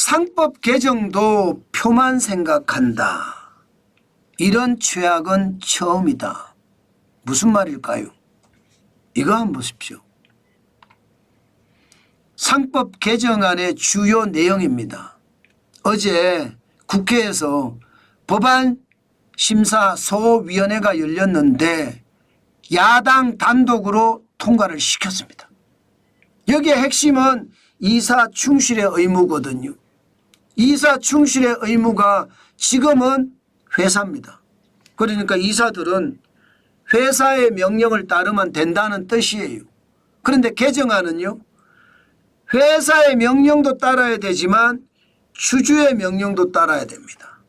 상법 개정도 표만 생각한다. 이런 최악은 처음이다. 무슨 말일까요? 이거 한번 보십시오. 상법 개정안의 주요 내용입니다. 어제 국회에서 법안 심사 소위원회가 열렸는데 야당 단독으로 통과를 시켰습니다. 여기에 핵심은 이사 충실의 의무거든요. 이사 충실의 의무가 지금은 회사입니다. 그러니까 이사들은 회사의 명령을 따르면 된다는 뜻이에요. 그런데 개정안은요, 회사의 명령도 따라야 되지만 주주의 명령도 따라야 됩니다.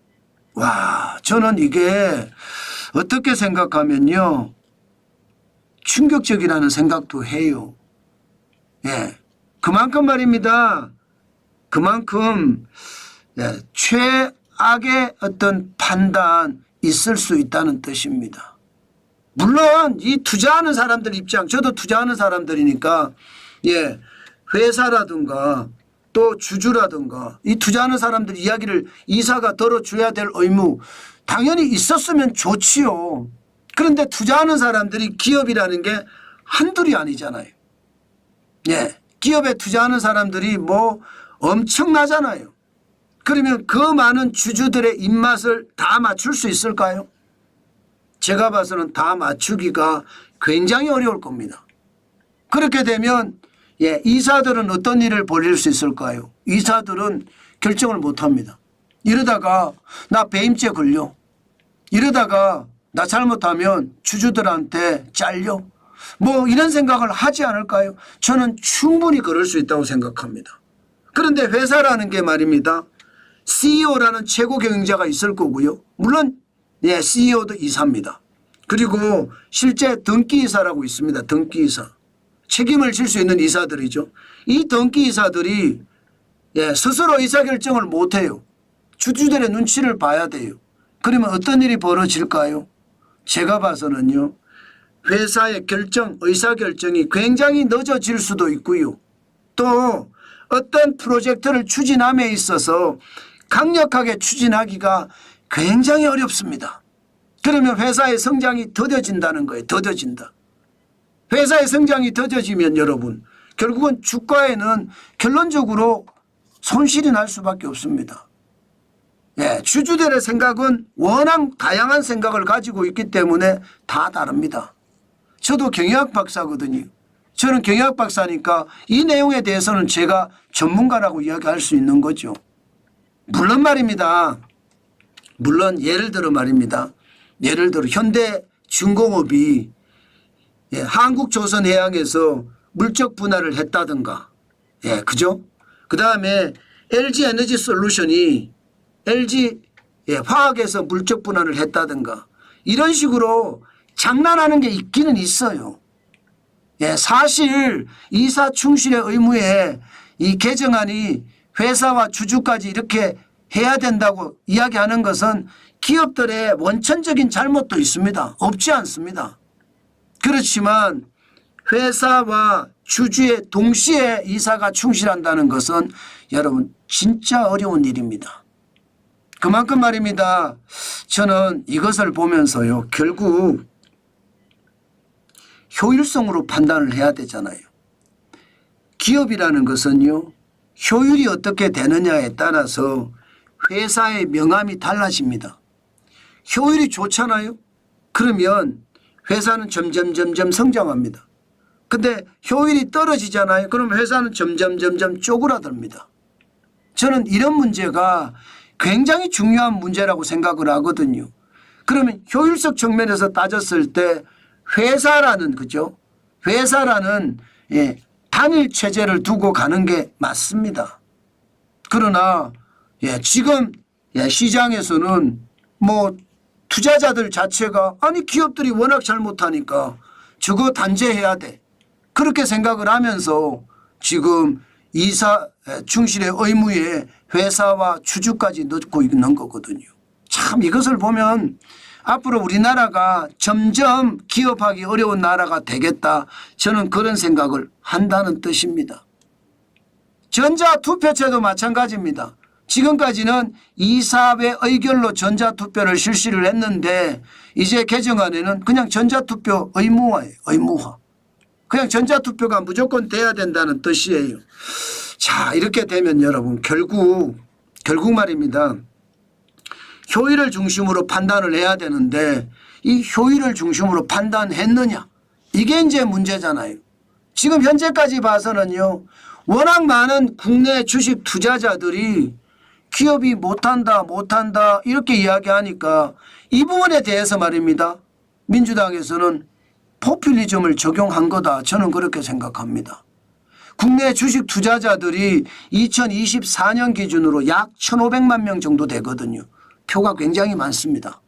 와, 저는 이게 어떻게 생각하면요, 충격적이라는 생각도 해요. 예, 그만큼 말입니다. 그만큼 최악의 어떤 판단 있을 수 있다는 뜻입니다. 물론 이 투자하는 사람들 입장, 저도 투자하는 사람들이니까 회사라든가 또 주주라든가 이 투자하는 사람들 이야기를 이사가 들어줘야 될 의무 당연히 있었으면 좋지요. 그런데 투자하는 사람들이 기업이라는 게 한둘이 아니잖아요. 기업에 투자하는 사람들이 뭐 엄청나잖아요. 그러면 그 많은 주주들의 입맛을 다 맞출 수 있을까요? 제가 봐서는 다 맞추기가 굉장히 어려울 겁니다. 그렇게 되면 이사들은 어떤 일을 벌일 수 있을까요? 이사들은 결정을 못합니다. 이러다가 나 배임죄 걸려. 이러다가 나 잘못하면 주주들한테 잘려. 뭐 이런 생각을 하지 않을까요? 저는 충분히 그럴 수 있다고 생각합니다. 그런데 회사라는 게 말입니다. CEO라는 최고 경영자가 있을 거고요. 물론 CEO도 이사입니다. 그리고 실제 등기이사라고 있습니다. 등기이사. 책임을 질 수 있는 이사들이죠. 이 등기이사들이 스스로 의사결정을 못해요. 주주들의 눈치를 봐야 돼요. 그러면 어떤 일이 벌어질까요? 제가 봐서는요, 회사의 결정, 의사결정이 굉장히 늦어질 수도 있고요. 또 어떤 프로젝트를 추진함에 있어서 강력하게 추진하기가 굉장히 어렵습니다. 그러면 회사의 성장이 더뎌진다는 거예요. 더뎌진다. 회사의 성장이 더뎌지면 여러분 결국은 주가에는 결론적으로 손실이 날 수밖에 없습니다. 주주들의 생각은 워낙 다양한 생각을 가지고 있기 때문에 다 다릅니다. 저도 경영학 박사거든요. 저는 경영학 박사니까 이 내용에 대해서는 제가 전문가라고 이야기할 수 있는 거죠. 물론 말입니다. 물론 예를 들어 말입니다. 예를 들어 현대중공업이 한국조선해양에서 물적 분할을 했다든가, 그죠? 그 다음에 LG에너지솔루션이 LG 화학에서 물적 분할을 했다든가 이런 식으로 장난하는 게 있기는 있어요. 사실 이사 충실의 의무에 이 개정안이 회사와 주주까지 이렇게 해야 된다고 이야기하는 것은 기업들의 원천적인 잘못도 있습니다. 없지 않습니다. 그렇지만 회사와 주주의 동시에 이사가 충실한다는 것은 여러분 진짜 어려운 일입니다. 그만큼 말입니다. 저는 이것을 보면서요, 결국 효율성으로 판단을 해야 되잖아요. 기업이라는 것은요, 효율이 어떻게 되느냐에 따라서 회사의 명암이 달라집니다. 효율이 좋잖아요. 그러면 회사는 점점 성장합니다. 근데 효율이 떨어지잖아요. 그럼 회사는 점점 쪼그라듭니다. 저는 이런 문제가 굉장히 중요한 문제라고 생각을 하거든요. 그러면 효율적 측면에서 따졌을 때 회사라는, 그죠? 회사라는 단일 체제를 두고 가는 게 맞습니다. 그러나 지금 시장에서는 뭐 투자자들 자체가 아니 기업들이 워낙 잘못하니까 저거 단죄해야 돼. 그렇게 생각을 하면서 지금 이사 충실의 의무에 회사와 주주까지 넣고 있는 거거든요. 참 이것을 보면 앞으로 우리나라가 점점 기업하기 어려운 나라가 되겠다. 저는 그런 생각을 한다는 뜻입니다. 전자투표제도 마찬가지입니다. 지금까지는 이사회 의결로 전자투표를 실시를 했는데 이제 개정안에는 그냥 전자투표 의무화예요. 의무화. 그냥 전자투표가 무조건 돼야 된다는 뜻이에요. 자, 이렇게 되면 여러분 결국 말입니다. 효율을 중심으로 판단을 해야 되는데 이 효율을 중심으로 판단했느냐. 이게 이제 문제잖아요. 지금 현재까지 봐서는요. 워낙 많은 국내 주식 투자자들이 기업이 못한다 이렇게 이야기하니까 이 부분에 대해서 말입니다. 민주당에서는 포퓰리즘을 적용한 거다. 저는 그렇게 생각합니다. 국내 주식 투자자들이 2024년 기준으로 약 1,500만 명 정도 되거든요. 표가 굉장히 많습니다.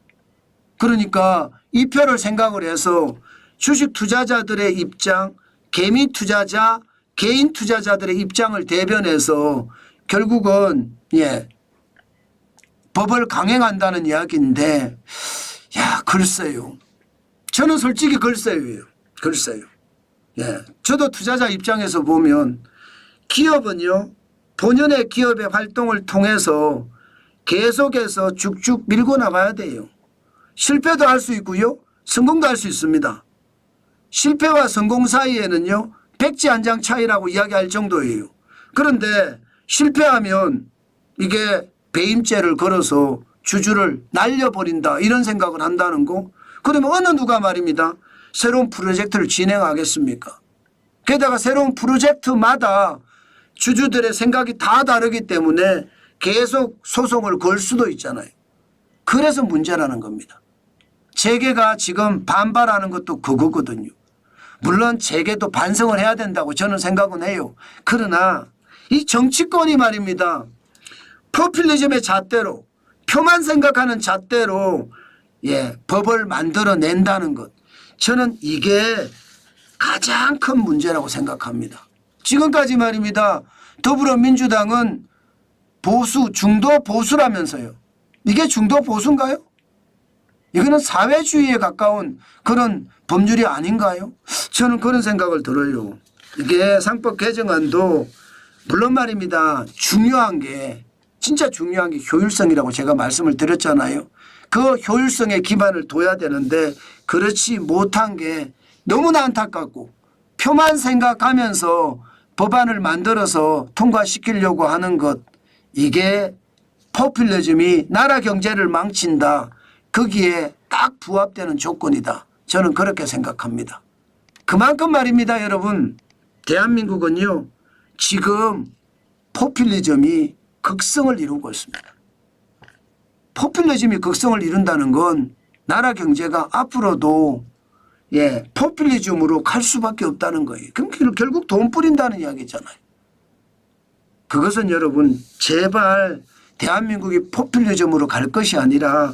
그러니까 이 표를 생각을 해서 주식 투자자들의 입장, 개미 투자자, 개인 투자자들의 입장을 대변해서 결국은 법을 강행한다는 이야기인데 글쎄요. 저는 솔직히 글쎄요. 저도 투자자 입장에서 보면 기업은요. 본연의 기업의 활동을 통해서 계속해서 쭉쭉 밀고 나가야 돼요. 실패도 할 수 있고요. 성공도 할 수 있습니다. 실패와 성공 사이에는요. 백지 한 장 차이라고 이야기할 정도예요. 그런데 실패하면 이게 배임죄를 걸어서 주주를 날려버린다 이런 생각을 한다는 거. 그러면 어느 누가 말입니다. 새로운 프로젝트를 진행하겠습니까? 게다가 새로운 프로젝트마다 주주들의 생각이 다 다르기 때문에 계속 소송을 걸 수도 있잖아요. 그래서 문제라는 겁니다. 재계가 지금 반발하는 것도 그거거든요. 물론 재계도 반성을 해야 된다고 저는 생각은 해요. 그러나 이 정치권이 말입니다. 포퓰리즘의 잣대로 표만 생각하는 잣대로 법을 만들어낸다는 것. 저는 이게 가장 큰 문제라고 생각합니다. 지금까지 말입니다. 더불어민주당은 보수, 중도 보수라면서요. 이게 중도 보수인가요? 이거는 사회주의에 가까운 그런 법률이 아닌가요? 저는 그런 생각을 들어요. 이게 상법 개정안도 물론 말입니다. 중요한 게 진짜 중요한 게 효율성이라고 제가 말씀을 드렸잖아요. 그 효율성에 기반을 둬야 되는데 그렇지 못한 게 너무나 안타깝고 표만 생각하면서 법안을 만들어서 통과시키려고 하는 것 이게 포퓰리즘이 나라 경제를 망친다. 거기에 딱 부합되는 조건이다. 저는 그렇게 생각합니다. 그만큼 말입니다. 여러분 대한민국은요. 지금 포퓰리즘이 극성을 이루고 있습니다. 포퓰리즘이 극성을 이룬다는 건 나라 경제가 앞으로도 포퓰리즘으로 갈 수밖에 없다는 거예요. 그럼 결국 돈 뿌린다는 이야기잖아요. 그것은 여러분 제발 대한민국이 포퓰리즘으로 갈 것이 아니라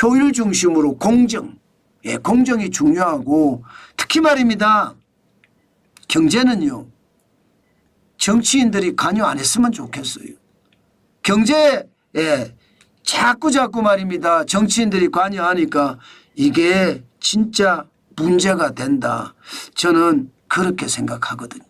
효율 중심으로 공정, 공정이 중요하고 특히 말입니다. 경제는요. 정치인들이 관여 안 했으면 좋겠어요. 경제에 자꾸 말입니다. 정치인들이 관여하니까 이게 진짜 문제가 된다. 저는 그렇게 생각하거든요.